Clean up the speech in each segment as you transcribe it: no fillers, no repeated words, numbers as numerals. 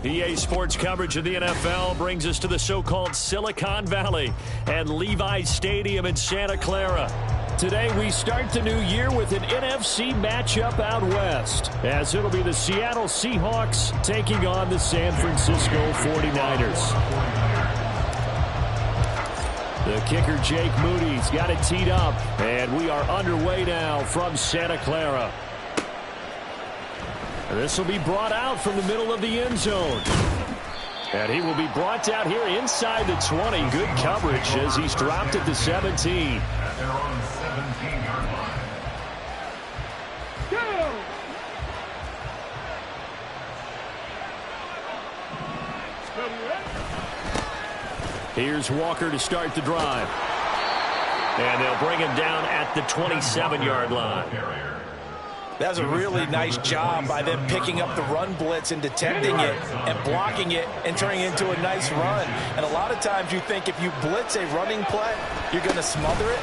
EA Sports coverage of the NFL brings us to the so-called Silicon Valley and Levi's Stadium in Santa Clara. Today we start the new year with an NFC matchup out west, as it'll be the Seattle Seahawks taking on the San Francisco 49ers. The kicker, Jake Moody's got it teed up, and we are underway now from Santa Clara. This will be brought out from the middle of the end zone. And he will be brought down here inside the 20. Good coverage as he's dropped at the 17. Here's Walker to start the drive. And they'll bring him down at the 27-yard line. That's a really nice job by them picking up the run blitz and detecting it and blocking it and turning it into a nice run. And a lot of times you think if you blitz a running play, you're going to smother it.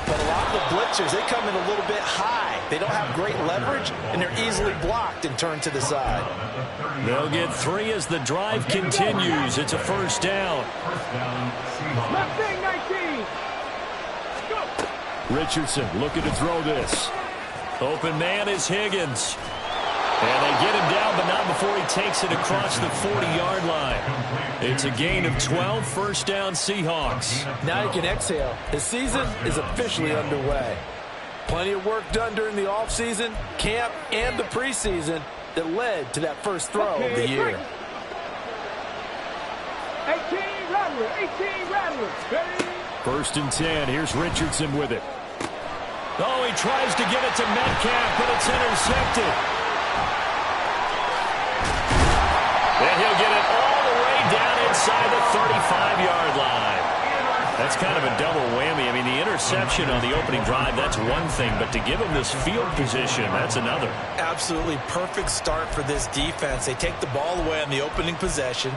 But a lot of the blitzers, they come in a little bit high. They don't have great leverage, and they're easily blocked and turned to the side. They'll get 3 as the drive continues. It's a first down. Richardson looking to throw this. Open man is Higgins. And they get him down, but not before he takes it across the 40-yard line. It's a gain of 12, first down Seahawks. Now you can exhale. The season is officially underway. Plenty of work done during the offseason, camp, and the preseason that led to that first throw of the year. 18 Rattler. First and 10. Here's Richardson with it. Oh, he tries to get it to Metcalf, but it's intercepted. And he'll get it all the way down inside the 35-yard line. That's kind of a double whammy. I mean, the interception on the opening drive, that's one thing, but to give him this field position, that's another. Absolutely perfect start for this defense. They take the ball away on the opening possession.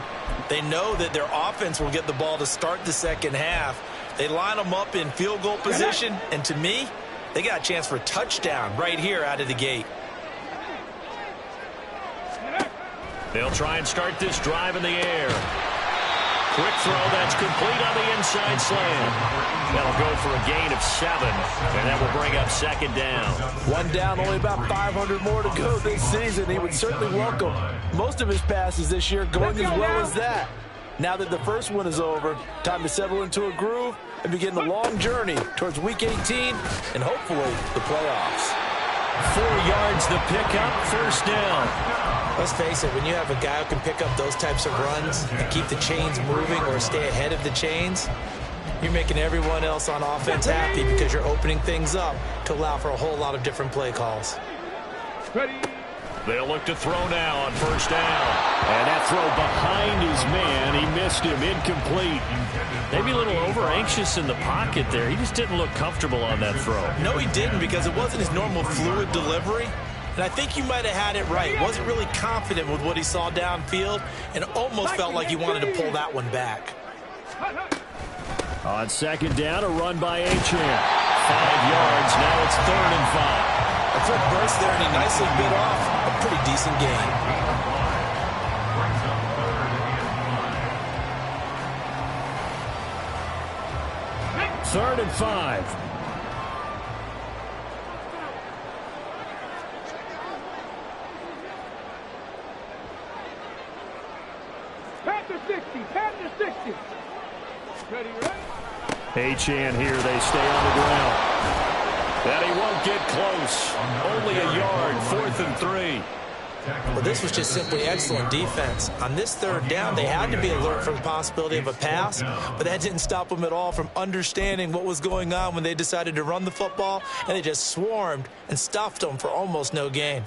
They know that their offense will get the ball to start the second half. They line them up in field goal position, and to me, they got a chance for a touchdown right here out of the gate. They'll try and start this drive in the air. Quick throw that's complete on the inside slant. That'll go for a gain of 7, and that will bring up second down. One down, only about 500 more to go this season. He would certainly welcome most of his passes this year going as well as that. Now that the first one is over, time to settle into a groove and begin the long journey towards Week 18 and hopefully the playoffs. 4 yards the pickup, first down. Let's face it, when you have a guy who can pick up those types of runs and keep the chains moving or stay ahead of the chains, you're making everyone else on offense happy because you're opening things up to allow for a whole lot of different play calls. They'll look to throw now on first down. And that throw behind his man. He missed him. Incomplete. Maybe a little over-anxious in the pocket there. He just didn't look comfortable on that throw. No, he didn't, because it wasn't his normal fluid delivery. And I think you might have had it right. Wasn't really confident with what he saw downfield and almost felt like he wanted to pull that one back. On second down, a run by Achane. 5 yards. Now it's 3rd and 5. A quick burst there, and he nicely bit off a pretty decent gain. Third and 5. Panther 60. Ready? Achane here. They stay on the ground. And he won't get close. Only a yard, 4th and 3. Well, this was just simply excellent defense. On this 3rd down, they had to be alert for the possibility of a pass, but that didn't stop them at all from understanding what was going on when they decided to run the football, and they just swarmed and stuffed them for almost no gain.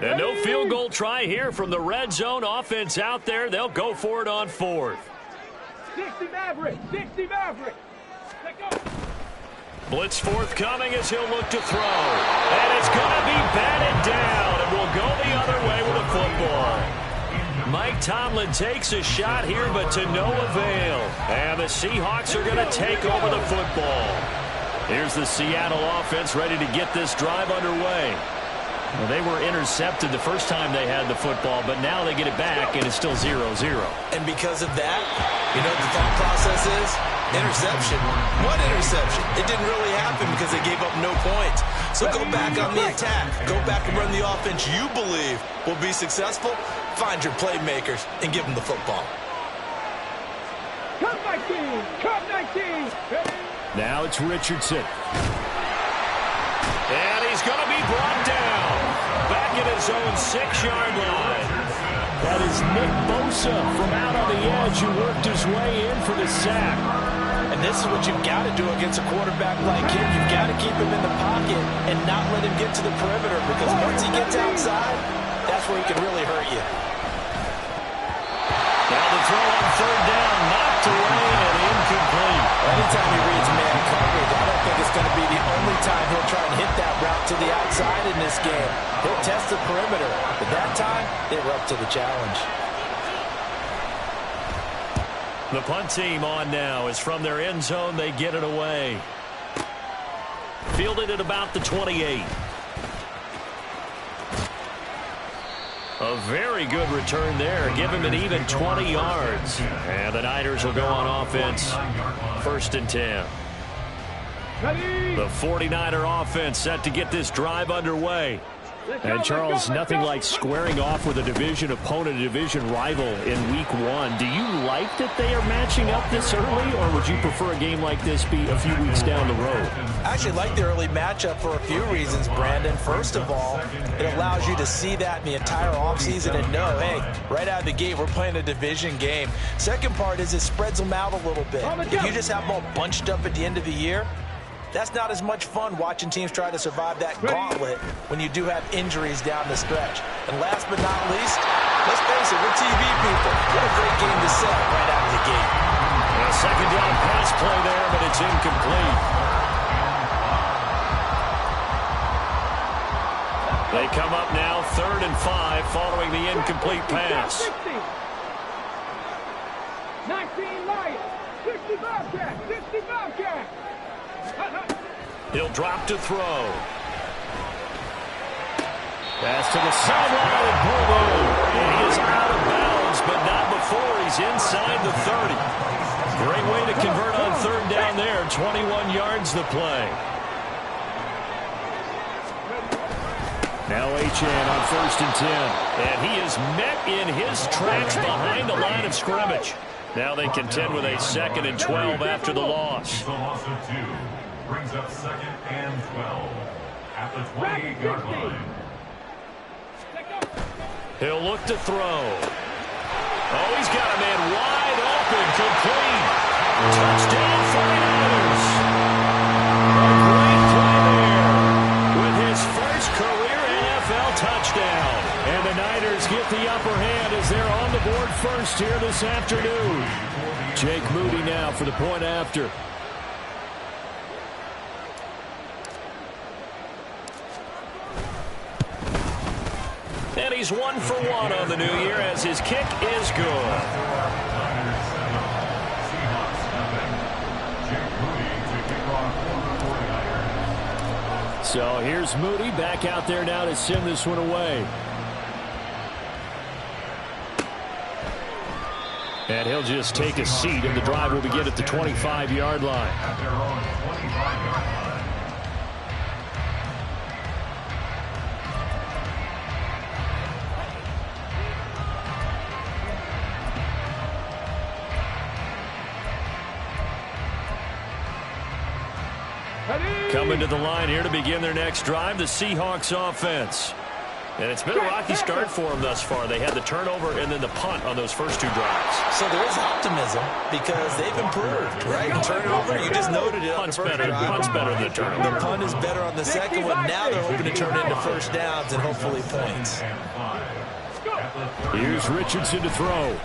And no field goal try here from the red zone offense out there. They'll go for it on 4th. 60 Maverick. Blitz forthcoming as he'll look to throw. And it's going to be batted down, and we'll go the other way with the football. Mike Tomlin takes a shot here, but to no avail. And the Seahawks are going to take over the football. Here's the Seattle offense ready to get this drive underway. Well, they were intercepted the first time they had the football, but now they get it back, and it's still 0-0. And because of that, you know what the thought process is? Interception. What interception? It didn't really happen because they gave up no points. So go back on the attack. Go back and run the offense you believe will be successful. Find your playmakers and give them the football. Come 19! Come 19! Now it's Richardson. And he's going to be brought down. Back at his own 6-yard line. That is Nick Bosa from out on the edge who worked his way in for the sack. And this is what you've got to do against a quarterback like him. You've got to keep him in the pocket and not let him get to the perimeter, because once he gets outside, that's where he can really hurt you. Now the throw on third down, knocked away and incomplete. Anytime he reads man coverage, I don't think it's going to be the only time he'll try and hit that route to the outside in this game. He'll test the perimeter, but that time, they were up to the challenge. The punt team on now is from their end zone. They get it away. Fielded at about the 28. A very good return there. Give him an even 20 yards. And the Niners will go on offense. 1st and 10. The 49er offense set to get this drive underway. And Charles, nothing like squaring off with a division opponent, a division rival in week 1. Do you like that they are matching up this early, or would you prefer a game like this be a few weeks down the road? I actually like the early matchup for a few reasons, Brandon. First of all, it allows you to see that in the entire offseason and know, hey, right out of the gate, we're playing a division game. Second part is it spreads them out a little bit. If you just have them all bunched up at the end of the year, that's not as much fun watching teams try to survive that gauntlet when you do have injuries down the stretch. And last but not least, let's face it, we're TV people. What a great game to set right out of the gate. A second down pass play there, but it's incomplete. They come up now 3rd and 5 following the incomplete pass. 19 Lions, 60 Bobcats, 60 Bobcats. He'll drop to throw. Pass to the sideline and Bobo. And he is out of bounds, but not before he's inside the 30. Great way to convert on 3rd down there. 21 yards the play. Now Achane on 1st and 10. And he is met in his tracks behind the line of scrimmage. Now they contend with a 2nd and 12 after the loss. Brings up 2nd and 12 at the 28-yard line. He'll look to throw. Oh, he's got a man wide open, complete. Touchdown 49ers. A great play there with his first career NFL touchdown. And the Niners get the upper hand as they're on the board first here this afternoon. Jake Moody now for the point after. And he's 1 for 1 on the new year as his kick is good. So here's Moody back out there now to send this one away. And he'll just take a seat, and the drive will begin at the 25-yard line. Coming to the line here to begin their next drive, the Seahawks offense. And it's been a rocky start for them thus far. They had the turnover and then the punt on those first 2 drives. So there is optimism because they've improved, right? The turnover, you just noted it. Punt's better than the turnover. The punt is better on the second one. Now they're hoping to turn into first downs and hopefully points. Here's Richardson to throw.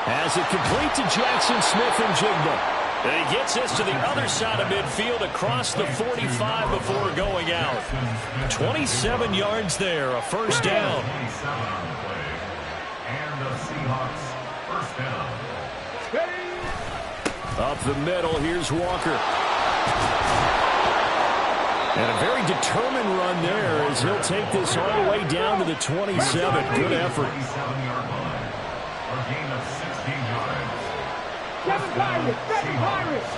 Has it complete to Jackson Smith and Jigba. And he gets this to the other side of midfield across the 45 before going out. 27 yards there, a first down. And the Seahawks first down. Up the middle, here's Walker. And a very determined run there as he'll take this all the way down to the 27. Good effort. 27-yard line. For a gain of 16 yards. 7 Pirates, 7 Pirates.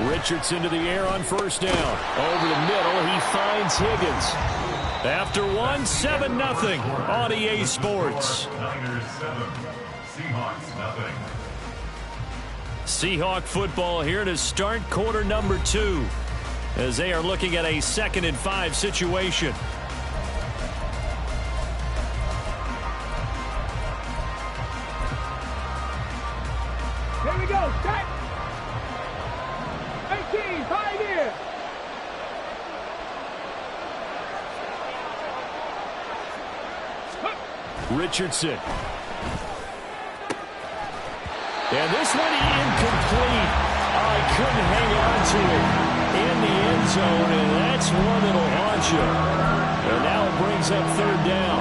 Richardson to the air on first down. Over the middle, he finds Higgins. After 7-0 on EA Sports. Niners 7, Seahawks nothing. Seahawk football here to start quarter number 2 as they are looking at a 2nd and 5 situation. Here we go, set. 18, Pioneer. Richardson. And this one incomplete. I couldn't hang on to it in the end zone, and that's one that'll haunt you. And now it brings up 3rd down.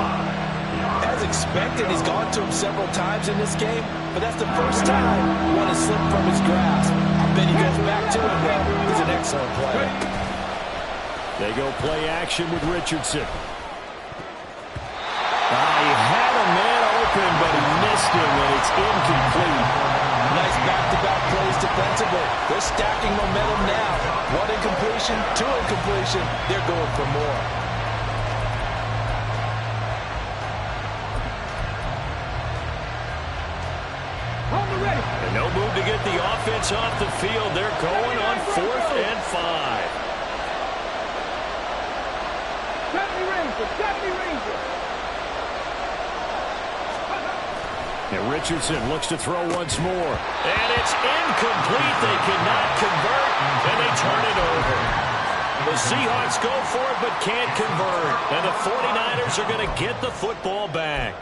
As expected, he's gone to him several times in this game, but that's the first time one has slipped from his grasp. I bet he goes back to it, though. He's an excellent player. They go play action with Richardson. He had a man open, but he missed him, and it's incomplete. Nice back-to-back plays defensively. They're stacking momentum now. 1 incompletion, 2 incompletion. They're going for more. And no move to get the offense off the field. They're going on 4th and 5. 70 Rangers, 70 Rangers. And Richardson looks to throw once more. And it's incomplete. They cannot convert, and they turn it over. The Seahawks go for it but can't convert. And the 49ers are going to get the football back.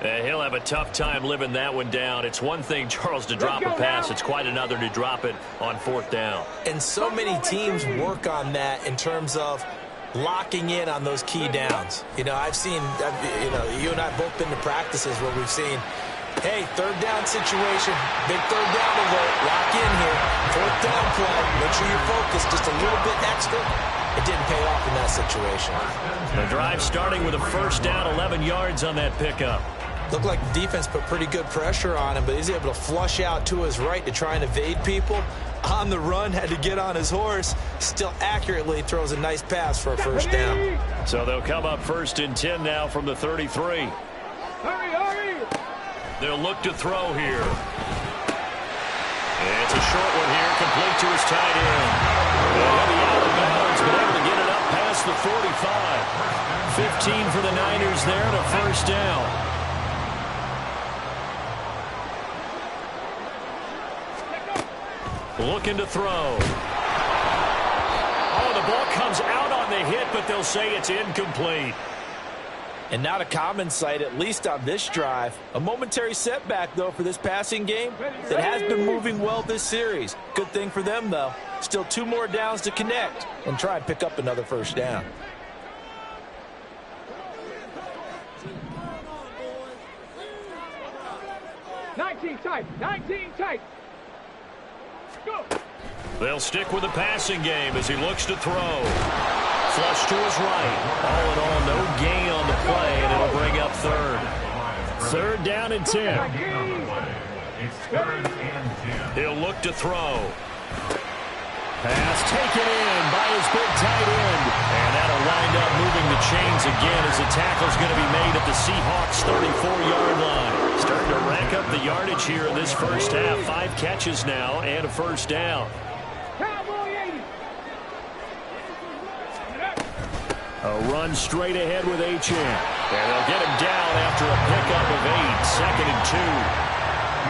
He'll have a tough time living that one down. It's one thing, Charles, to drop a pass. It's quite another to drop it on 4th down. And so many teams work on that in terms of locking in on those key downs. You know, I've seen, you and I both been to practices where we've seen, hey, 3rd down situation, big 3rd down alert, lock in here, 4th down play, make sure you're focused just a little bit extra. It didn't pay off in that situation. The drive starting with a 1st down, 11 yards on that pickup. Looked like the defense put pretty good pressure on him, but he's able to flush out to his right to try and evade people. On the run, had to get on his horse. Still accurately throws a nice pass for a 1st down. So they'll come up 1st and 10 now from the 33. Hurry, hurry. They'll look to throw here. It's a short one here, complete to his tight end. He'll be out of bounds, but able to get it up past the 45. 15 for the Niners there and a 1st down. Looking to throw. Oh, the ball comes out on the hit, but they'll say it's incomplete. And not a common sight, at least on this drive. A momentary setback, though, for this passing game that has been moving well this series. Good thing for them, though. Still 2 more downs to connect and try and pick up another 1st down. Tight, 19 tight. Go. They'll stick with the passing game as he looks to throw. Flush to his right. All in all, no gain on the play, and it'll bring up 3rd. 3rd down and 10. It's 3rd and 10. He'll look to throw. Pass taken in by his big tight end. And that'll wind up moving the chains again as the tackle's going to be made at the Seahawks' 34-yard line. Starting to rack up the yardage here in this 1st half. 5 catches now and a 1st down. Cowboy 80. A run straight ahead with Achane. And they'll get him down after a pickup of 8. 2nd and 2.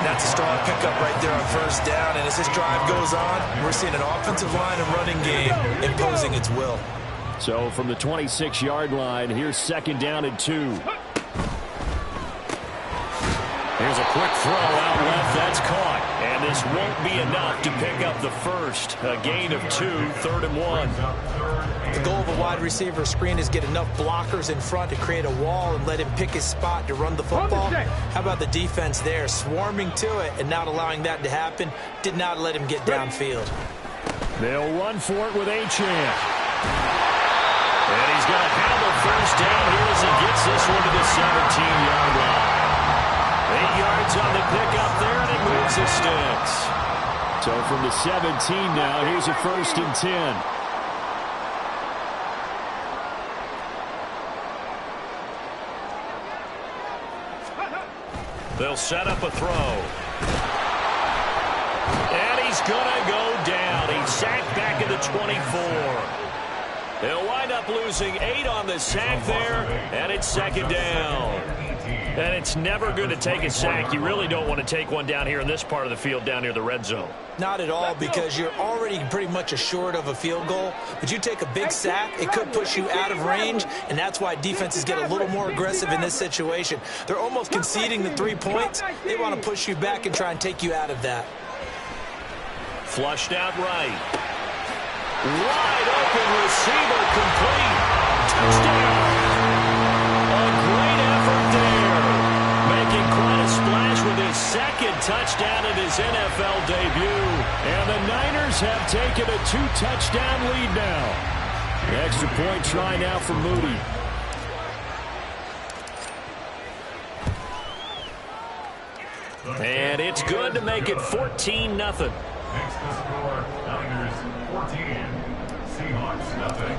That's a strong pickup right there on 1st down. And as this drive goes on, we're seeing an offensive line and running game imposing its will. So from the 26-yard line, here's 2nd down and 2. Here's a quick throw out left. That's caught. And this won't be enough to pick up the 1st. A gain of 2, 3rd and 1. The goal of a wide receiver screen is get enough blockers in front to create a wall and let him pick his spot to run the football. How about the defense there, swarming to it and not allowing that to happen? Did not let him get downfield. They'll run for it with Achane. And he's going to have a first down here as he gets this one to the 17-yard line. 8 yards on the pickup there, and it moves the sticks. So from the 17 now, here's a 1st and 10. They'll set up a throw. And he's going to go down. He's sacked back at the 24. They'll wind up losing 8 on the sack there, and it's 2nd down. And it's never good to take a sack. You really don't want to take one down here in this part of the field down near the red zone. Not at all, because you're already pretty much assured of a field goal. But you take a big sack, it could push you out of range, and that's why defenses get a little more aggressive in this situation. They're almost conceding the 3 points. They want to push you back and try and take you out of that. Flushed out right. Wide open receiver, complete. Touchdown. A great effort there. Making quite a splash with his 2nd touchdown in his NFL debut. And the Niners have taken a 2-touchdown lead now. The extra point try now for Moody. And it's good to make it 14-0. Next to score, Niners 14, Seahawks nothing.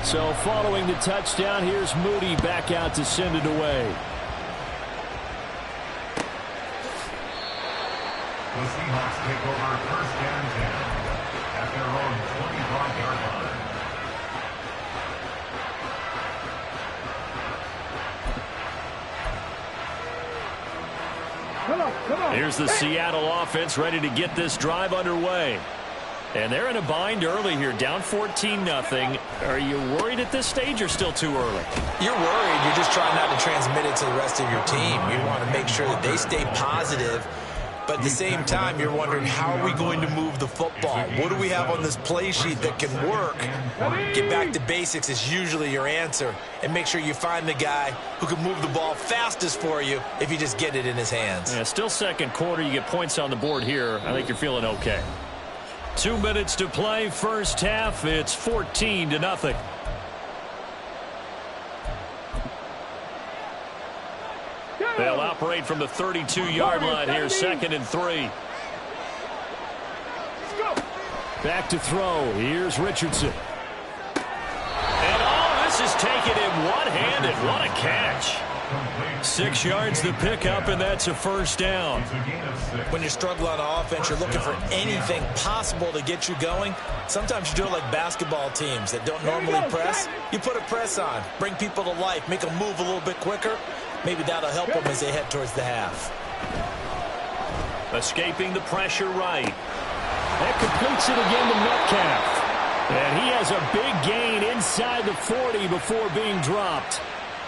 So following the touchdown, here's Moody back out to send it away. The Seahawks take over 1st and 10 at their own 25-yard line. Come on. Here's the Seattle offense ready to get this drive underway. And they're in a bind early here, down 14-0. Are you worried at this stage or still too early? You're worried. You're just trying not to transmit it to the rest of your team. You want to make sure that they stay positive. But at the same time, you're wondering, how are we going to move the football? What do we have on this play sheet that can work? Get back to basics is usually your answer. And make sure you find the guy who can move the ball fastest for you if you just get it in his hands. Yeah, still 2nd quarter. You get points on the board here. I think you're feeling okay. 2 minutes to play, 1st half. It's 14-0. They'll operate from the 32-yard line here, 2nd and 3. Back to throw. Here's Richardson. And this is taken in one-handed. What a catch. 6 yards the pickup, and that's a 1st down. When you struggle on offense, you're looking for anything possible to get you going. Sometimes you do it like basketball teams that don't normally press. You put a press on, bring people to life, make them move a little bit quicker. Maybe that'll help them as they head towards the half. Escaping the pressure right. That completes it again to Metcalf. And he has a big gain inside the 40 before being dropped.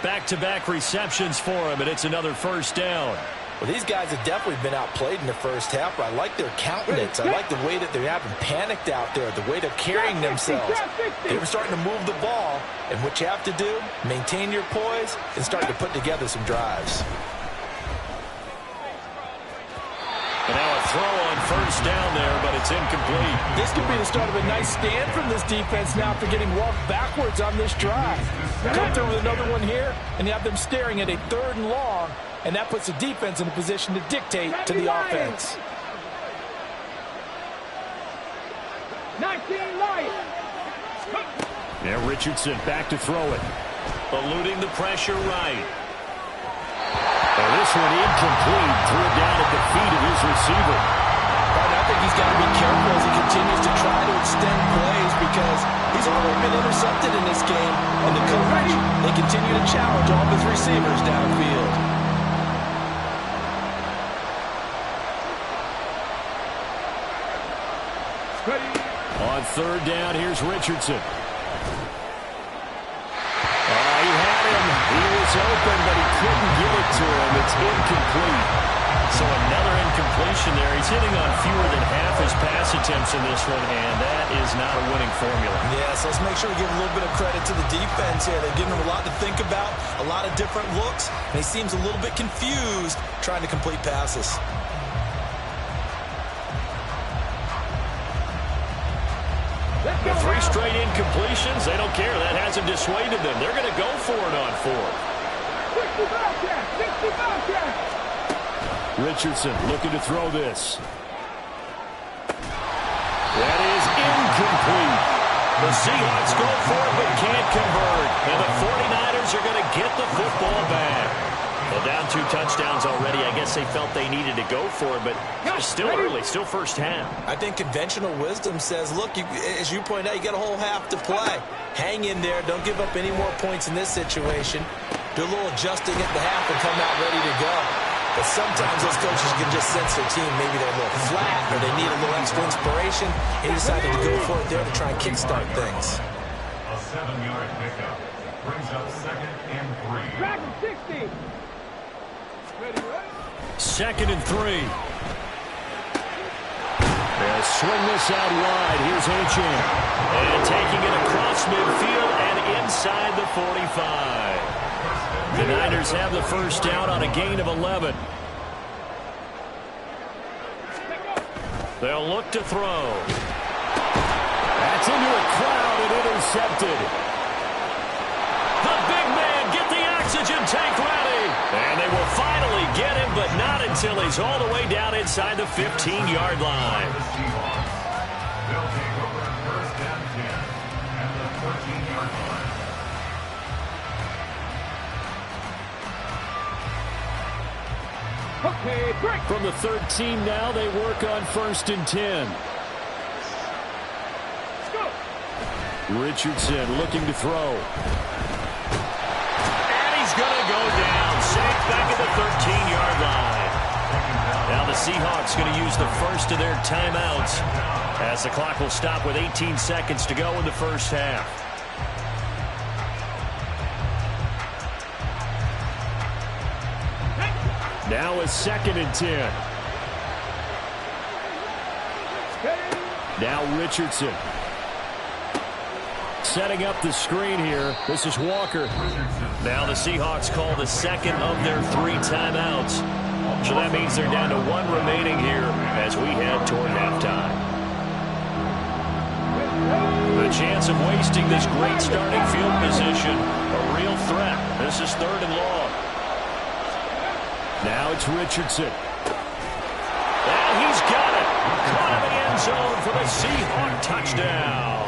Back-to-back receptions for him, and it's another 1st down. Well, these guys have definitely been outplayed in the 1st half, but I like their countenance. I like the way that they're having panicked out there, the way they're carrying themselves. They were starting to move the ball, and what you have to do, maintain your poise and start to put together some drives. And now a throw on 1st down there, but it's incomplete. This could be the start of a nice stand from this defense now for getting walked backwards on this drive. Come through with another one here, and you have them staring at a 3rd and long, and that puts the defense in a position to dictate to the offense. 19 Lions. Yeah, Richardson back to throw it. Eluding the pressure right. And this one incomplete. Threw it down at the feet of his receiver. But I think he's got to be careful as he continues to try to extend plays because he's already been intercepted in this game. And the coverage, they continue to challenge all of his receivers downfield. On 3rd down, here's Richardson. He had him. He was open, but he couldn't get it to him. It's incomplete. So another incompletion there. He's hitting on fewer than half his pass attempts in this one, and that is not a winning formula. Yes, let's make sure we give a little bit of credit to the defense here. They've given him a lot to think about, a lot of different looks, and he seems a little bit confused trying to complete passes. The 3 straight incompletions, they don't care. That hasn't dissuaded them. They're going to go for it on 4th. 60 Bobcats! 60 Bobcats! Richardson looking to throw this. That is incomplete. The Seahawks go for it but can't convert. And the 49ers are going to get the football back. Well, down 2 touchdowns already. I guess they felt they needed to go for it, but it's still early, still first half. I think conventional wisdom says, look, as you point out, you got a whole half to play. Hang in there. Don't give up any more points in this situation. Do a little adjusting at the half and come out ready to go. But sometimes those coaches can just sense their team. Maybe they're a little flat or they need a little extra inspiration. He decided to go for it there to try and kickstart things. A 7-yard pickup brings up 2nd and 3. Back at 60. Ready, ready? 2nd and 3. They'll swing this out wide. Here's Achane. And taking it across midfield and inside the 45. The Niners have the first down on a gain of 11. They'll look to throw. That's into a crowd and intercepted. The big man, get the oxygen tank ready. And they will finally get him, but not until he's all the way down inside the 15-yard line. They'll take over at 1st and 10 at the 13-yard line. Okay, break. From the 13 now, they work on 1st and 10. Let's go. Richardson looking to throw. And he's going to go down. Safe back at the 13-yard line. Now the Seahawks going to use the first of their timeouts as the clock will stop with 18 seconds to go in the first half. Now a 2nd and 10. Now Richardson. Setting up the screen here. This is Walker. Now the Seahawks call the 2nd of their 3 timeouts. So that means they're down to 1 remaining here as we head toward halftime. The chance of wasting this great starting field position, a real threat. This is 3rd and long. Now it's Richardson. And he's got it. Caught in the end zone for the Seahawk touchdown.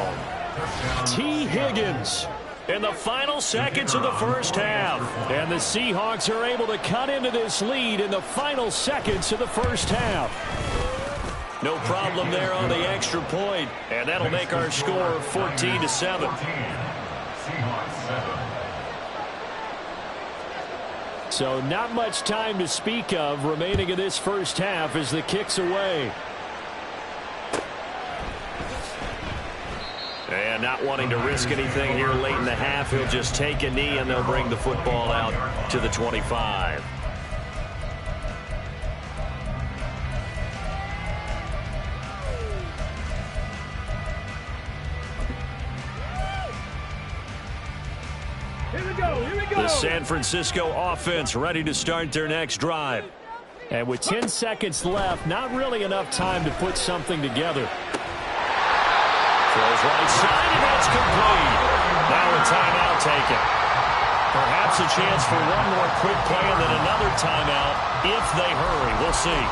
T. Higgins in the final seconds of the first half. And the Seahawks are able to cut into this lead in the final seconds of the first half. No problem there on the extra point. And that'll make our score 14-7. Seahawks 7. So not much time to speak of remaining in this first half as the kick's away. And not wanting to risk anything here late in the half, he'll just take a knee and they'll bring the football out to the 25. The San Francisco offense ready to start their next drive. And with 10 seconds left, not really enough time to put something together. Throws right side, and that's complete. Now a timeout taken. Perhaps a chance for one more quick play and then another timeout if they hurry. We'll see.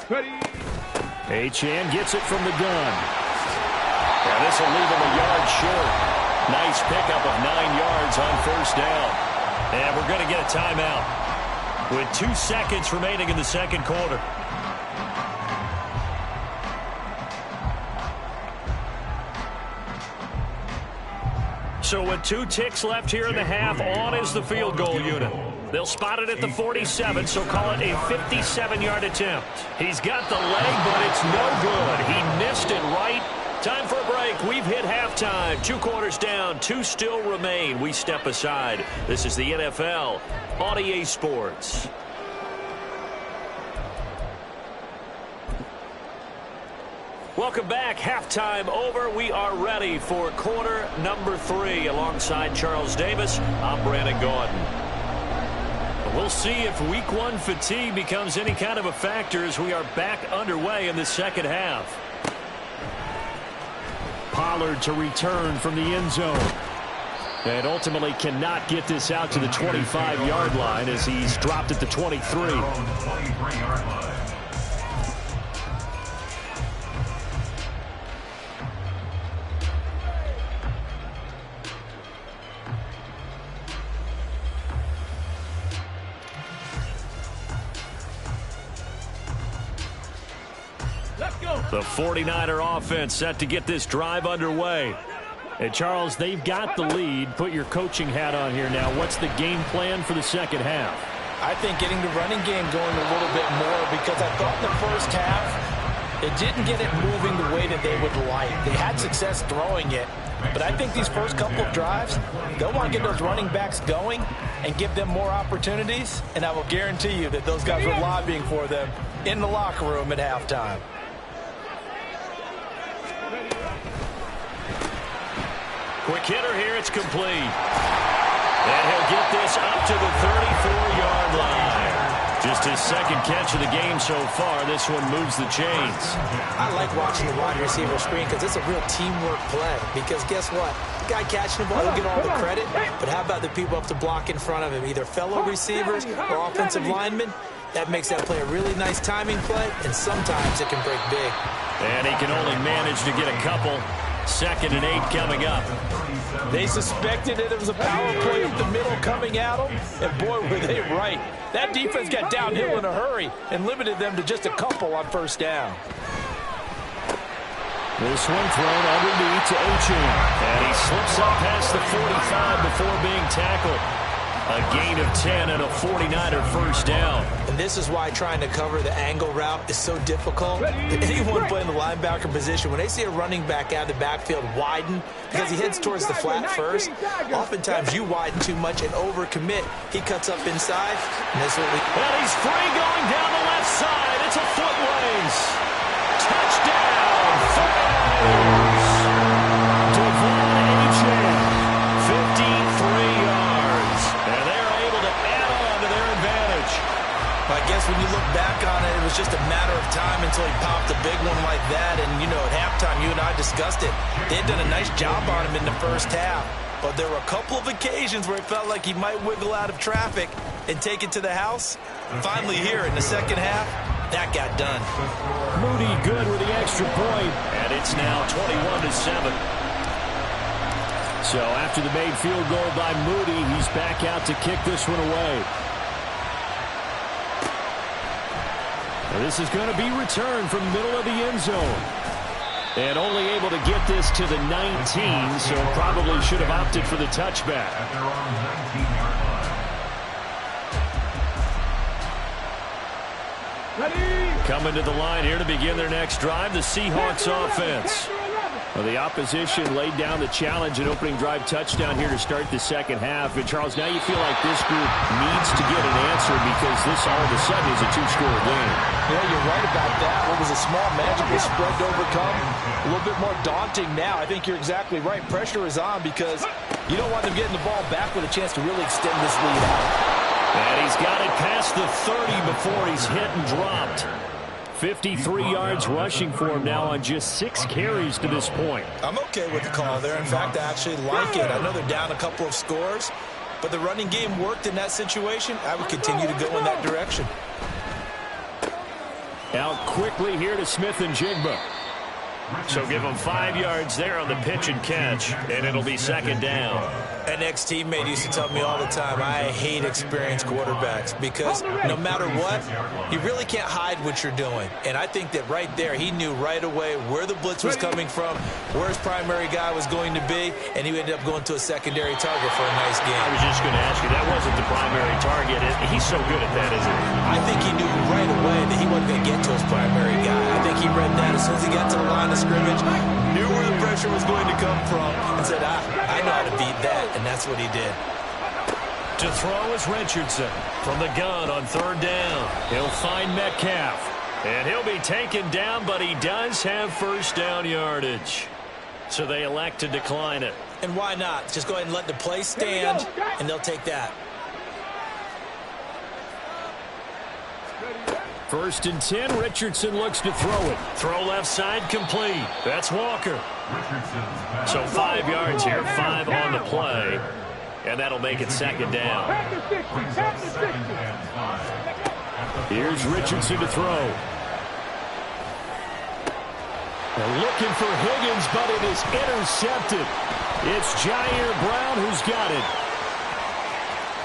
Ready. Achane gets it from the gun. And this will leave him a yard short. Nice pickup of 9 yards on first down. And we're going to get a timeout with 2 seconds remaining in the second quarter. So with 2 ticks left here in the half, on is the field goal unit. They'll spot it at the 47, so call it a 57-yard attempt. He's got the leg, but it's no good. He missed it right. Time for a break. We've hit halftime. 2 quarters down, 2 still remain. We step aside. This is the NFL on EA Sports. Welcome back. Halftime over. We are ready for quarter number 3. Alongside Charles Davis, I'm Brandon Gaudin. We'll see if week 1 fatigue becomes any kind of a factor as we are back underway in the second half. Pollard to return from the end zone. And ultimately cannot get this out to the 25-yard line as he's dropped at the 23. The 49er offense set to get this drive underway. And Charles, they've got the lead. Put your coaching hat on here now. What's the game plan for the second half? I think getting the running game going a little bit more, because I thought in the first half it didn't get it moving the way that they would like. They had success throwing it, but I think these first couple of drives, they'll want to get those running backs going and give them more opportunities, and I will guarantee you that those guys were lobbying for them in the locker room at halftime. Quick hitter here, it's complete. And he'll get this up to the 34-yard line. Just his second catch of the game so far. This one moves the chains. I like watching the wide receiver screen because it's a real teamwork play. Because guess what? The guy catching the ball will get all the credit, but how about the people up to block in front of him, either fellow receivers or offensive linemen? That makes that play a really nice timing play, and sometimes it can break big. And he can only manage to get a couple. 2nd and 8 coming up. They suspected it was a power play up the middle coming at them, and boy, were they right. That defense got downhill in a hurry and limited them to just a couple on first down. This one thrown underneath to Achane, and he slips up past the 45 before being tackled. A gain of 10 and a 49er first down. And this is why trying to cover the angle route is so difficult. Anyone playing the linebacker position, when they see a running back out of the backfield widen because he heads towards the flat first, oftentimes you widen too much and overcommit. He cuts up inside, and this is what we... And he's free going down the left side. It's a foot race. Touchdown, Falcons. Devon Achane, 53 yards. And they're able to add on to their advantage. I guess when you look back on it, it was just a matter of time until he popped a big one like that. And, you know, at halftime, you and I discussed it. They had done a nice job on him in the first half. But there were a couple of occasions where it felt like he might wiggle out of traffic and take it to the house. Finally here in the second half, that got done. Moody good with the extra point. And it's now 21-7. So after the made field goal by Moody, he's back out to kick this one away. Now this is going to be returned from the middle of the end zone. And only able to get this to the 19, so probably should have opted for the touchback. Coming to the line here to begin their next drive, the Seahawks offense. Well, the opposition laid down the challenge, an opening drive touchdown here to start the second half. And, Charles, now you feel like this group needs to get an answer because this all of a sudden is a two-score game. Yeah, you're right about that. What was a small magical spread to overcome, a little bit more daunting now. I think you're exactly right. Pressure is on because you don't want them getting the ball back with a chance to really extend this lead out. And he's got it past the 30 before he's hit and dropped. 53 yards rushing for him now on just 6 carries to this point. I'm okay with the call there. In fact, I actually like it. I know they're down a couple of scores, but the running game worked in that situation. I would continue to go in that direction. Out quickly here to Smith-Njigba. So give him 5 yards there on the pitch and catch, and it'll be second down. An ex-teammate used to tell me all the time, I hate experienced quarterbacks because no matter what, you really can't hide what you're doing. And I think that right there, he knew right away where the blitz was coming from, where his primary guy was going to be, and he ended up going to a secondary target for a nice game. I was just going to ask you, that wasn't the primary target. He's so good at that, isn't he? I think he knew right away that he wasn't going to get to his primary guy. I think he read that as soon as he got to the line of scrimmage, knew where the pressure was going to come from, and said, I know how to beat that. And that's what he did. To throw is Richardson from the gun on third down. He'll find Metcalf. And he'll be taken down, but he does have first down yardage. So they elect to decline it. And why not? Just go ahead and let the play stand, and they'll take that. First and 10, Richardson looks to throw it. Throw left side complete. That's Walker. So 5 yards here, 5 on the play. And that'll make it second down. Here's Richardson to throw. They're looking for Higgins, but it is intercepted. It's Jair Brown who's got it.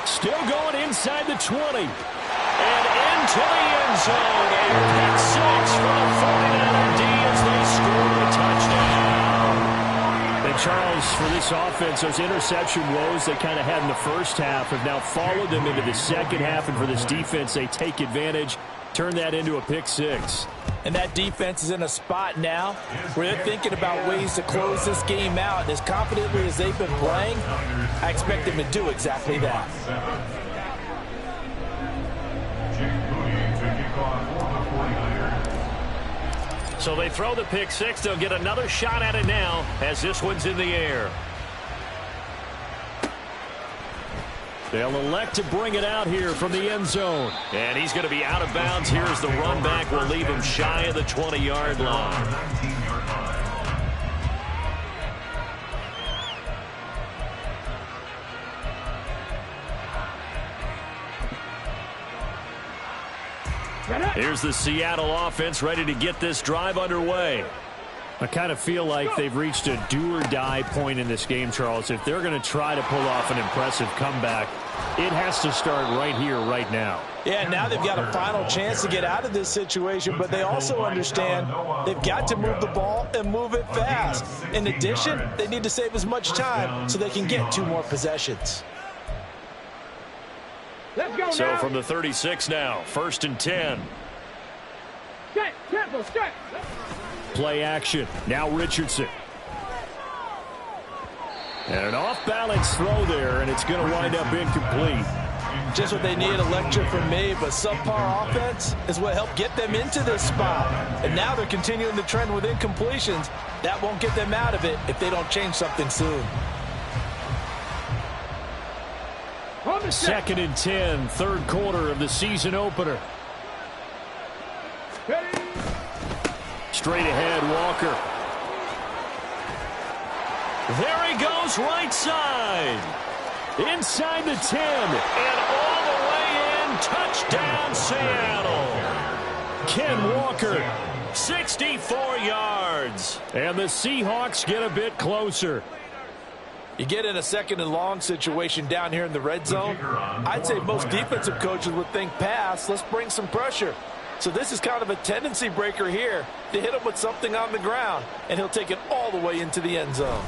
Still going inside the 20. And into the end zone. A pick six for the 49er D as they score a touchdown. And Charles, for this offense, those interception woes they kind of had in the first half have now followed them into the second half. And for this defense, they take advantage, turn that into a pick six. And that defense is in a spot now where they're thinking about ways to close this game out. And as confidently as they've been playing, I expect them to do exactly that. So they throw the pick six. They'll get another shot at it now as this one's in the air. They'll elect to bring it out here from the end zone. And he's going to be out of bounds. Here's the run back. Will leave him shy of the 20-yard line. Here's the Seattle offense ready to get this drive underway. I kind of feel like they've reached a do-or-die point in this game, Charles. If they're going to try to pull off an impressive comeback, it has to start right here, right now. Yeah, now they've got a final chance to get out of this situation, but they also understand they've got to move the ball and move it fast. In addition, they need to save as much time so they can get 2 more possessions. Let's go So now. from the 36 now, first and 10. Set, tempo, set. Play action. Now Richardson. And an off-balance throw there, and it's going to wind up incomplete. Just what they need, a lecture from me, but subpar offense is what helped get them into this spot. And now they're continuing the trend with incompletions. That won't get them out of it if they don't change something soon. Second and 10, third quarter of the season opener. Straight ahead, Walker. There he goes, right side. Inside the 10, and all the way in, touchdown Seattle. Ken Walker, 64 yards. And the Seahawks get a bit closer. You get in a second and long situation down here in the red zone, I'd say most defensive coaches would think pass, let's bring some pressure. So this is kind of a tendency breaker here to hit him with something on the ground, and he'll take it all the way into the end zone.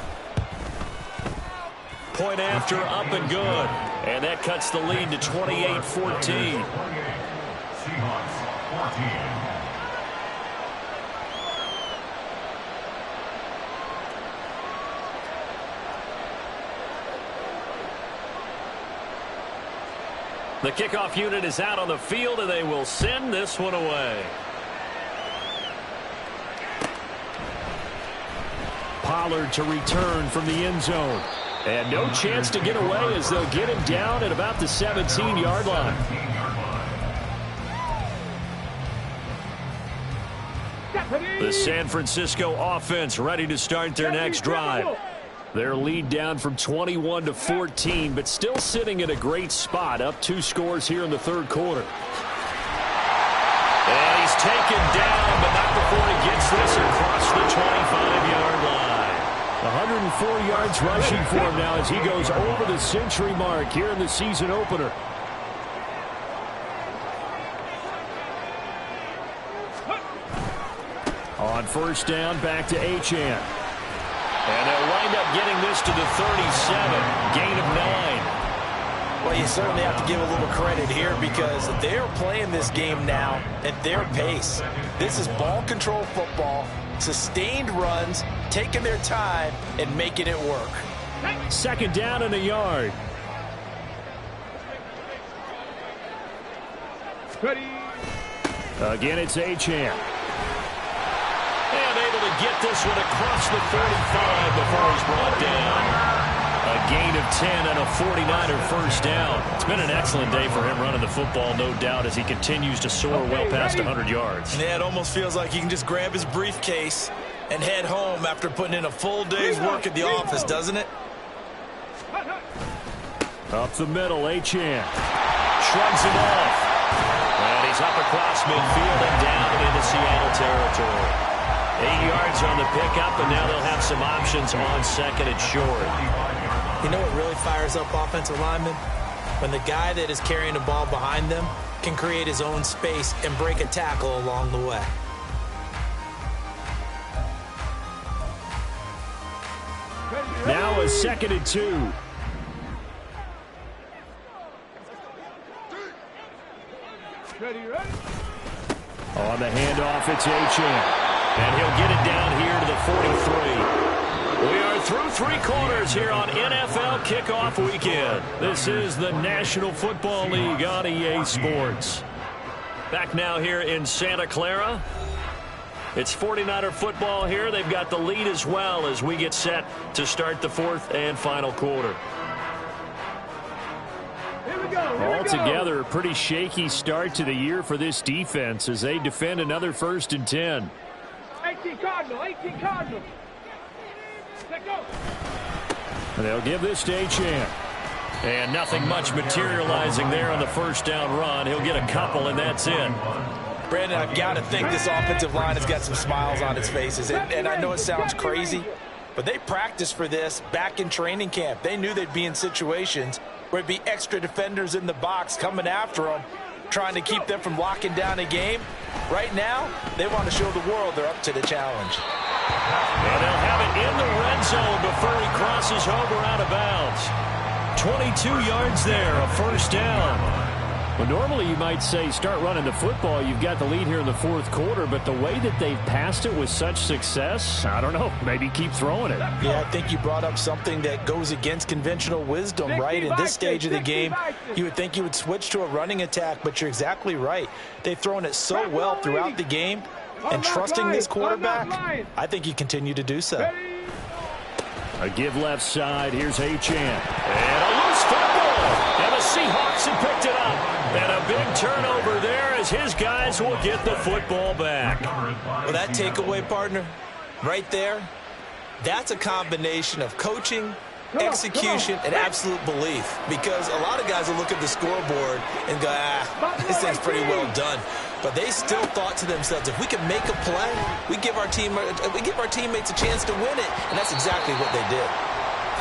Point after, up and good. And that cuts the lead to 28-14. Seahawks 14. The kickoff unit is out on the field, and they will send this one away. Pollard to return from the end zone. And no chance to get away as they'll get him down at about the 17-yard line. The San Francisco offense ready to start their next drive. Their lead down from 21 to 14, but still sitting at a great spot, up 2 scores here in the third quarter. And he's taken down, but not before he gets this across the 25-yard line. 104 yards rushing for him now as he goes over the century mark here in the season opener. On first down, back to Achane. And they'll wind up getting this to the 37, gain of 9. Well, you certainly have to give a little credit here because they're playing this game now at their pace. This is ball control football, sustained runs, taking their time, and making it work. Second down and a yard. Again, it's Achane. And able to get this one across the 45 before he's brought down. A gain of 10 and a 49er first down. It's been an excellent day for him running the football, no doubt, as he continues to soar well past 100 yards. Yeah, it almost feels like he can just grab his briefcase and head home after putting in a full day's work at the office, doesn't it? Up the middle, Achane. Shrugs it off. And he's up across midfield and down into Seattle territory. 8 yards on the pickup, and now they'll have some options on second and short. You know what really fires up offensive linemen? When the guy that is carrying the ball behind them can create his own space and break a tackle along the way. Now a second and 2. On the handoff, it's Achane. And he'll get it down here to the 43. We are through 3 quarters here on NFL Kickoff Weekend. This is the National Football League on EA Sports. Back now here in Santa Clara. It's 49er football here. They've got the lead as well as we get set to start the 4th and final quarter. Altogether, a pretty shaky start to the year for this defense as they defend another 1st and 10. 18 Cardinal, 18 Cardinal. Let go. And they'll give this to Achane. And nothing much materializing there on the first down run. He'll get a couple, and that's it. Brandon, I've got to think this offensive line has got some smiles on its faces. And I know it sounds crazy, but they practiced for this back in training camp. They knew they'd be in situations where it'd be extra defenders in the box coming after them, trying to keep them from locking down a game. Right now, they want to show the world they're up to the challenge. And they'll have it in the red zone before he crosses over out of bounds. 22 yards there, a first down. Well, normally you might say start running the football. You've got the lead here in the 4th quarter, but the way that they've passed it with such success, I don't know, maybe keep throwing it. Yeah, I think you brought up something that goes against conventional wisdom, right? In this stage of the game, you would think you would switch to a running attack, but you're exactly right. They've thrown it so well throughout the game, and trusting this quarterback, I think you continue to do so. A give left side. Here's Achane. And a loose football. And the Seahawks have picked it up. And a big turnover there as his guys will get the football back. Well, that takeaway, partner, right there, that's a combination of coaching, execution, and absolute belief. Because a lot of guys will look at the scoreboard and go, this thing's pretty well done. But they still thought to themselves, if we can make a play, we give our teammates a chance to win it. And that's exactly what they did.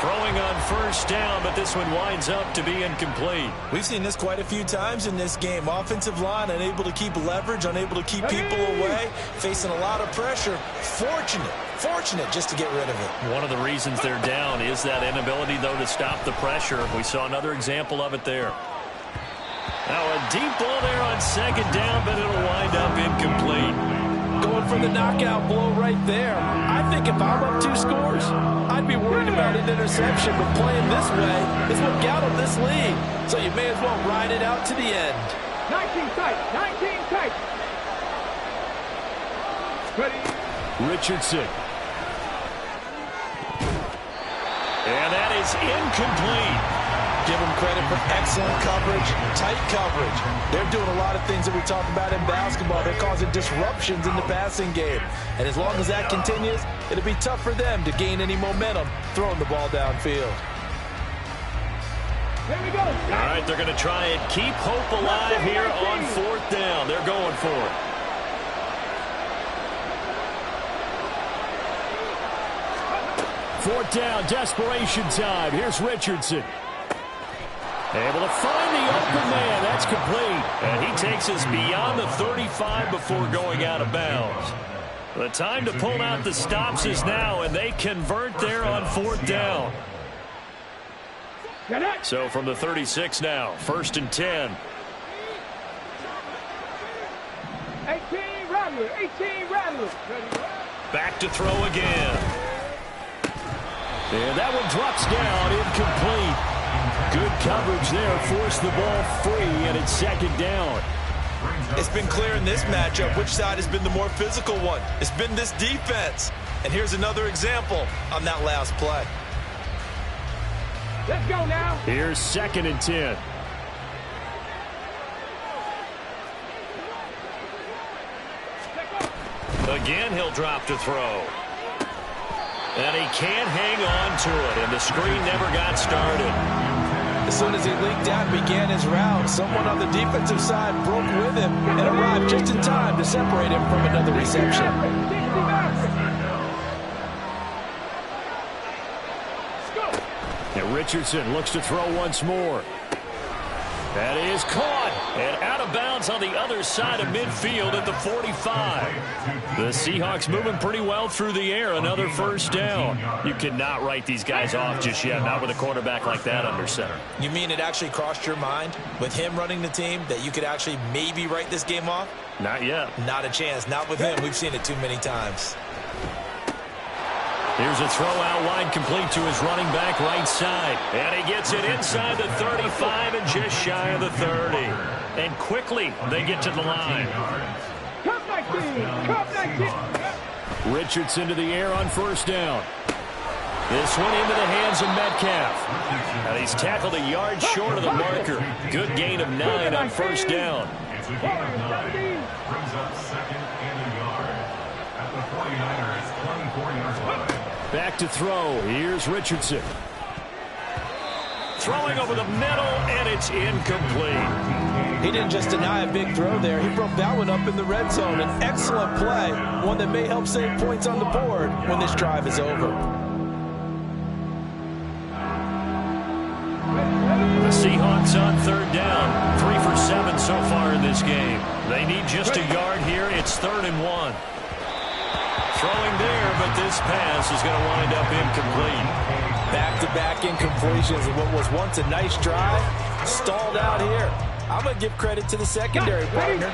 Throwing on first down, but this one winds up to be incomplete. We've seen this quite a few times in this game. Offensive line unable to keep leverage, unable to keep people away, facing a lot of pressure. Fortunate just to get rid of it. One of the reasons they're down is that inability, though, to stop the pressure. We saw another example of it there. Now a deep ball there on second down, but it'll wind up incomplete. Going for the knockout blow right there. I think if I'm up 2 scores, I'd be worried about an interception, but playing this way is what got them this lead. So you may as well ride it out to the end. 19 tight, 19 tight. Ready. Richardson. And that is incomplete. Give them credit for excellent coverage, tight coverage. They're doing a lot of things that we talk about in basketball. They're causing disruptions in the passing game. And as long as that continues, it'll be tough for them to gain any momentum throwing the ball downfield. Here we go. All right, they're going to try and keep hope alive here on 4th down. They're going for it. Fourth down, desperation time. Here's Richardson. Able to find the open man. That's complete. And he takes us beyond the 35 before going out of bounds. The time to pull out the stops is now, and they convert there on 4th down. So from the 36 now, 1st and 10. 18 Rattler, 18 Rattler. Back to throw again. And that one drops down, incomplete. Good coverage there, forced the ball free, and it's second down. It's been clear in this matchup which side has been the more physical one. It's been this defense. And here's another example on that last play. Let's go now. Here's 2nd and 10. Again, he'll drop to throw. And he can't hang on to it, and the screen never got started. As soon as he leaked out and began his route, someone on the defensive side broke with him and arrived just in time to separate him from another reception. And Richardson looks to throw once more. That is caught and out of bounds on the other side of midfield at the 45. The Seahawks moving pretty well through the air. Another first down. You cannot write these guys off just yet, not with a quarterback like that under center. You mean it actually crossed your mind with him running the team that you could actually maybe write this game off? Not yet. Not a chance. Not with him. We've seen it too many times. Here's a throw out wide, complete to his running back right side. And he gets it inside the 35 and just shy of the 30. And quickly they get to the line. Come 19. Come 19. Richardson to the air on first down. This one into the hands of Metcalf. And he's tackled a yard short of the marker. Good gain of 9 on first down. It's a gain of 9. Brings up 2nd and a yard. At the 49ers, 24-yard line. Back to throw. Here's Richardson. Throwing over the middle, and it's incomplete. He didn't just deny a big throw there. He broke that one up in the red zone. An excellent play, one that may help save points on the board when this drive is over. The Seahawks on third down. 3 for 7 so far in this game. They need just a yard here. It's 3rd and 1. Throwing there, but this pass is going to wind up incomplete. Back-to-back incompletions of what was once a nice drive, stalled out here. I'm going to give credit to the secondary partner.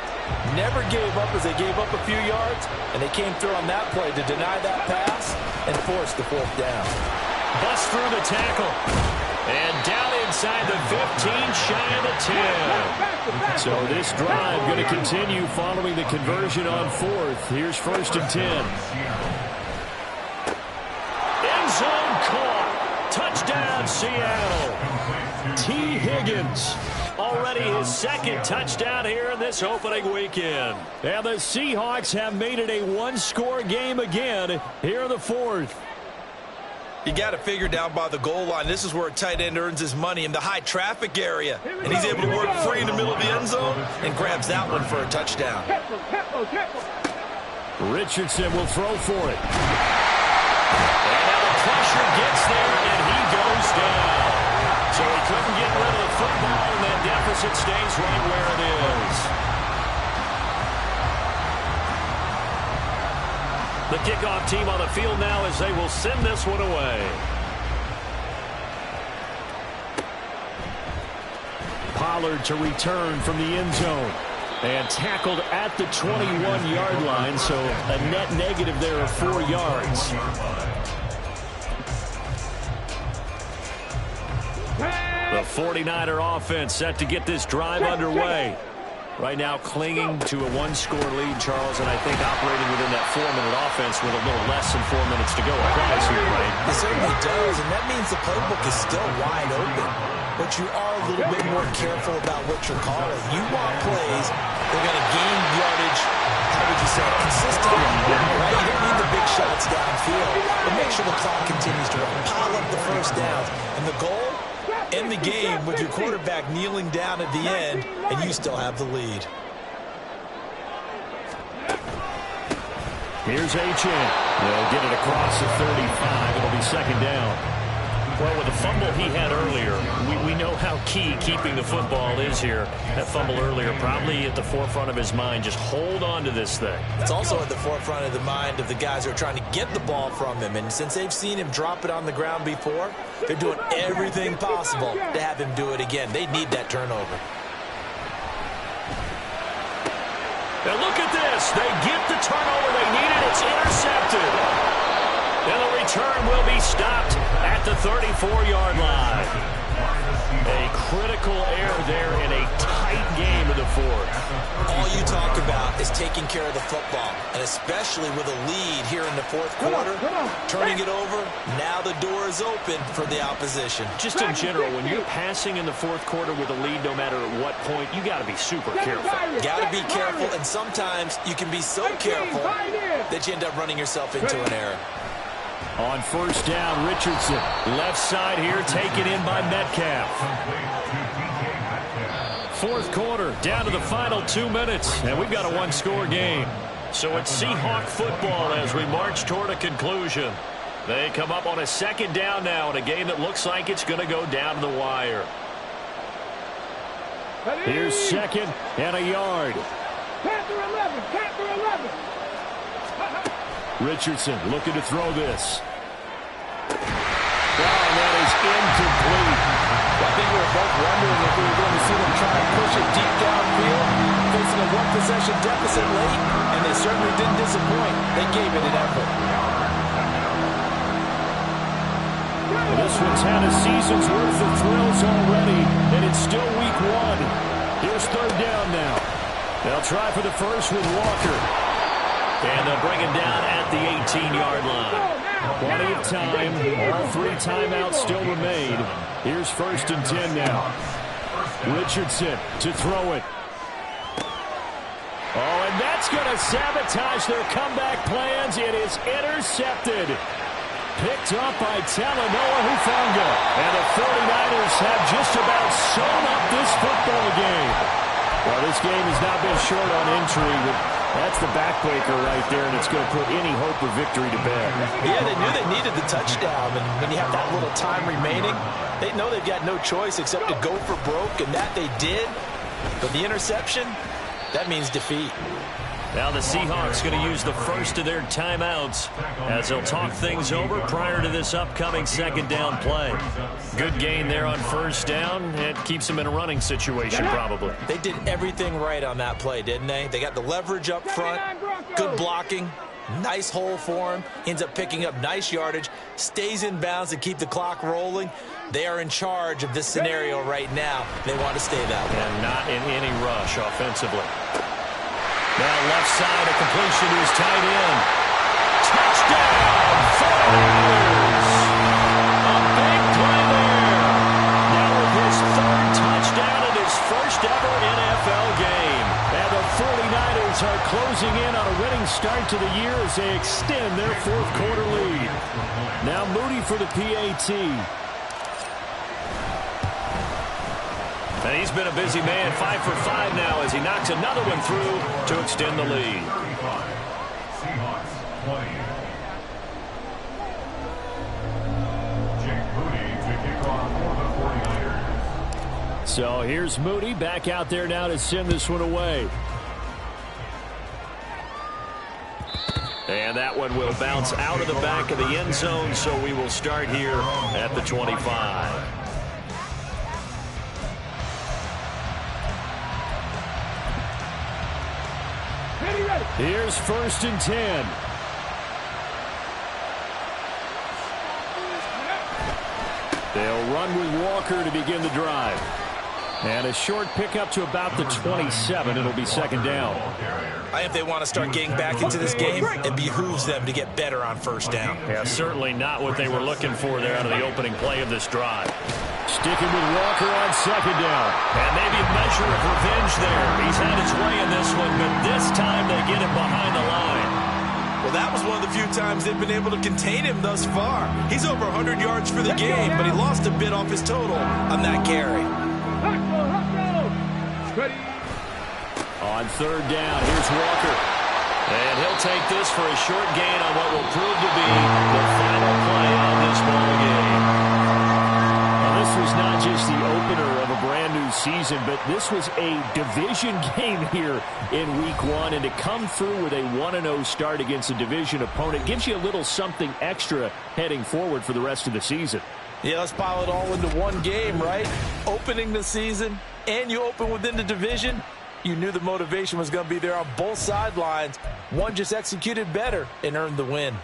Never gave up as they gave up a few yards, and they came through on that play to deny that pass and force the 4th down. Bust through the tackle. And down inside the 15, shy of the 10. So this drive going to continue following the conversion on 4th. Here's 1st and 10. End zone caught. Touchdown, Seattle. T. Higgins. Already his 2nd touchdown here in this opening weekend. And the Seahawks have made it a one-score game again here in the 4th. You got to figure down by the goal line. This is where a tight end earns his money in the high traffic area. And he's able to work free in the middle of the end zone and grabs that one for a touchdown. Richardson will throw for it. And now the pressure gets there, and he goes down. So he couldn't get rid of the football, and that deficit stays right where it is. The kickoff team on the field now as they will send this one away. Pollard to return from the end zone. And tackled at the 21-yard line, so a net negative there of 4 yards. The 49er offense set to get this drive underway. Right now clinging to a one-score lead, Charles, and I think operating within that 4-minute offense with a little less than 4 minutes to go applies here, right? It certainly does, and that means the playbook is still wide open. But you are a little bit more careful about what you're calling. You want plays that are going to gain yardage, how would you say, consistently, right? You don't need the big shots downfield, but make sure the clock continues to run. Pile up the first downs. And the goal? End the game with your quarterback kneeling down at the end, and you still have the lead. Here's Achane. They'll get it across the 35. It'll be 2nd down. Well, with the fumble he had earlier, we know how key keeping the football is here. That fumble earlier probably at the forefront of his mind. Just hold on to this thing. It's also at the forefront of the mind of the guys who are trying to get the ball from him. And since they've seen him drop it on the ground before, they're doing everything possible to have him do it again. They need that turnover. And look at this. They get the turnover they needed. It's intercepted. And the return will be stopped at the 34-yard line. A critical error there in a tight game in the fourth. All you talk about is taking care of the football, and especially with a lead here in the fourth quarter, turning it over, now the door is open for the opposition. Just in general, when you're passing in the fourth quarter with a lead, no matter at what point, you got to be super careful. Got to be careful, and sometimes you can be so careful that you end up running yourself into an error. On first down, Richardson, left side here, taken in by Metcalf. Fourth quarter, down to the final 2 minutes, and we've got a one-score game. So it's Seahawk football as we march toward a conclusion. They come up on a second down now in a game that looks like it's going to go down to the wire. Here's second and a yard. Panther 11, Panther 11. Richardson looking to throw this. Wow, that is incomplete. I think we were both wondering if we were going to see them try and push it deep downfield, facing a one-possession deficit late, and they certainly didn't disappoint. They gave it an effort. This one's had a season's worth of thrills already, and it's still week one. Here's third down now. They'll try for the first with Walker. And they'll bring him down at the 18-yard line. Plenty of time. All three timeouts still remain. Here's first and 10 now. Richardson to throw it. Oh, and that's going to sabotage their comeback plans. It is intercepted. Picked up by Talanoa Hufanga. And the 49ers have just about sewn up this football game. Well, this game has not been short on entry, but that's the backbreaker right there, and it's going to put any hope of victory to bed. Yeah, they knew they needed the touchdown, and when you have that little time remaining, they know they've got no choice except to go for broke, and that they did. But the interception, that means defeat. Now the Seahawks going to use the first of their timeouts as they'll talk things over prior to this upcoming second down play. Good gain there on first down. It keeps them in a running situation probably. They did everything right on that play, didn't they? They got the leverage up front, good blocking, nice hole for him, ends up picking up nice yardage, stays in bounds to keep the clock rolling. They are in charge of this scenario right now. They want to stay that way. And not in any rush offensively. Now left side, a completion to his tight end. Touchdown, 49ers! A big play there. Now with his third touchdown in his first ever NFL game. And the 49ers are closing in on a winning start to the year as they extend their fourth quarter lead. Now Moody for the PAT. And he's been a busy man, 5 for 5 now as he knocks another one through to extend the lead. Seahawks 20. Jake Moody to kick off for the 49ers. So here's Moody back out there now to send this one away. And that one will bounce out of the back of the end zone, so we will start here at the 25. Here's first and 10. They'll run with Walker to begin the drive. And a short pickup to about the 27. It'll be second down. If they want to start getting back into this game, it behooves them to get better on first down. Yeah, certainly not what they were looking for there out of the opening play of this drive. Sticking with Walker on second down. And maybe a measure of revenge there. He's had his way in this one, but this time they get him behind the line. Well, that was one of the few times they've been able to contain him thus far. He's over 100 yards for the game, but he lost a bit off his total on that carry. On third down, here's Walker. And he'll take this for a short gain on what will prove to be the final play of this ball game. Now, this was not just the opener of a brand new season, but this was a division game here in week one. And to come through with a 1-0 start against a division opponent gives you a little something extra heading forward for the rest of the season. Yeah, let's pile it all into one game, right? Opening the season, and you open within the division. You knew the motivation was going to be there on both sidelines. One just executed better and earned the win.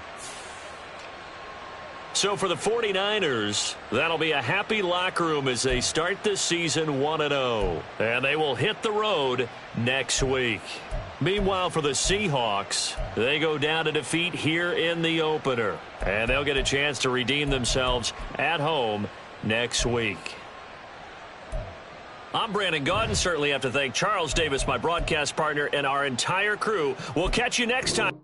So for the 49ers, that'll be a happy locker room as they start this season 1-0. And they will hit the road next week. Meanwhile, for the Seahawks, they go down to defeat here in the opener. And they'll get a chance to redeem themselves at home next week. I'm Brandon Gaudin. Certainly have to thank Charles Davis, my broadcast partner, and our entire crew. We'll catch you next time.